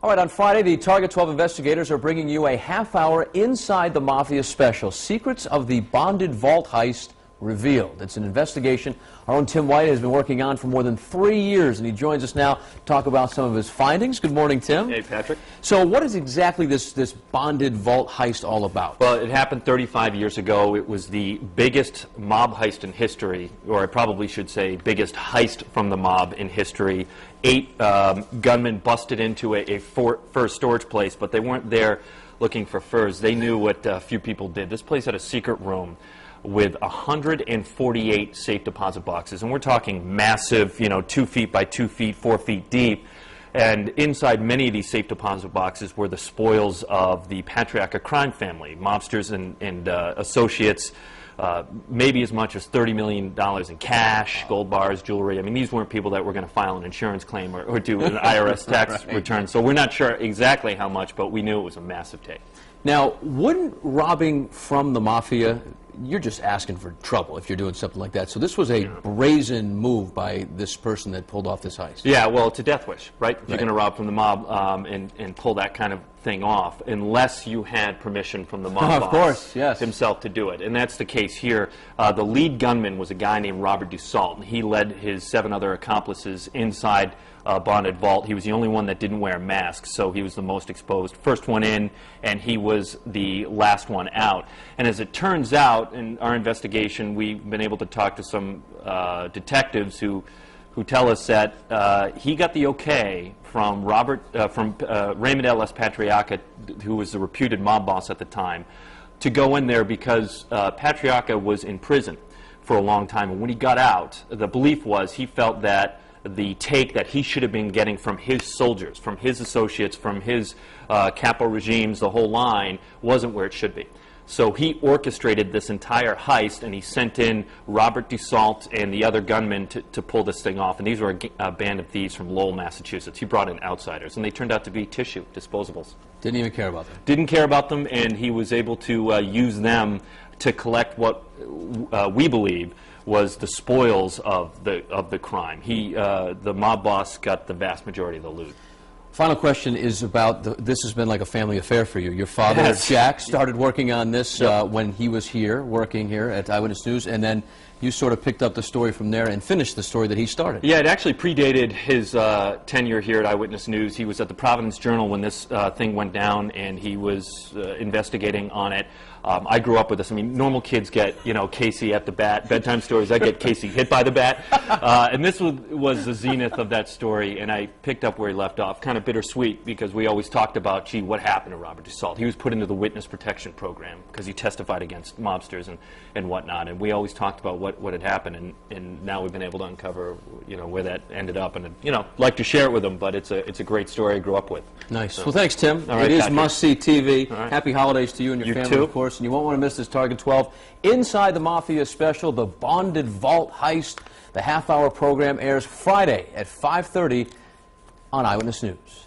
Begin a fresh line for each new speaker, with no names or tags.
All right, on Friday, the Target 12 investigators are bringing you a half-hour Inside the Mafia special, Secrets of the Bonded Vault Heist Revealed. It's an investigation our own Tim White has been working on for more than 3 years, and he joins us now to talk about some of his findings. Good morning, Tim.
Hey, Patrick.
So what is exactly this bonded vault heist all about?
Well, it happened 35 years ago. It was the biggest mob heist in history, or I probably should say biggest heist from the mob in history. 8 gunmen busted into a fur storage place, but they weren't there looking for furs. They knew what a few people did. This place had a secret room with 148 safe deposit boxes, and we're talking massive, 2 feet by 2 feet, 4 feet deep. And inside many of these safe deposit boxes were the spoils of the Patriarca crime family, mobsters and associates, maybe as much as $30 million in cash, gold bars, jewelry. I mean, these weren't people that were going to file an insurance claim or do an IRS tax return. So we're not sure exactly how much, but we knew it was a massive take.
Now, wouldn't robbing from the mafia, you're just asking for trouble if you're doing something like that. So this was a brazen move by this person that pulled off this heist. Yeah,
well, it's a death wish, right? If you're going to rob from the mob and pull that kind of thing off, unless you had permission from the mob
of course, yes,
himself to do it. And that's the case here. The lead gunman was a guy named Robert Dussault, and he led his 7 other accomplices inside bonded vault. He was the only one that didn't wear a mask, so he was the most exposed. First one in, and he was the last one out. And as it turns out, in our investigation, we've been able to talk to some detectives who tell us that he got the okay from Raymond L.S. Patriarca, who was the reputed mob boss at the time, to go in there because Patriarca was in prison for a long time. And when he got out, the belief was he felt that the take that he should have been getting from his soldiers, from his associates, from his capo regimes, the whole line, wasn't where it should be. So he orchestrated this entire heist, and he sent in Robert Dussault and the other gunmen to pull this thing off. And these were a band of thieves from Lowell, Massachusetts. He brought in outsiders, and they turned out to be tissue, disposables.
Didn't even care about them.
Didn't care about them, and he was able to use them to collect what we believe was the spoils of the crime. The mob boss got the vast majority of the loot.
Final question is about this has been like a family affair for you. Your father, yes, Jack, started working on this when he was here, working here at Eyewitness News, and then you sort of picked up the story from there and finished the story that he started.
Yeah, it actually predated his tenure here at Eyewitness News. He was at the Providence Journal when this thing went down, and he was investigating on it. I grew up with this. I mean, normal kids get, Casey at the bat, bedtime stories. I get Casey hit by the bat. And this was the zenith of that story, and I picked up where he left off. Kind of bittersweet, because we always talked about, gee, what happened to Robert Dussault? He was put into the witness protection program because he testified against mobsters and whatnot. And we always talked about what had happened, and now we've been able to uncover, where that ended up. And, like to share it with them, but it's a great story I grew up with.
Nice. So, well, thanks, Tim.
All right,
it is must-see TV.
Right.
Happy holidays to you and your family,
too,
of course. And you won't want to miss this Target 12 Inside the Mafia special, the Bonded Vault Heist. The half-hour program airs Friday at 5:30 on Eyewitness News.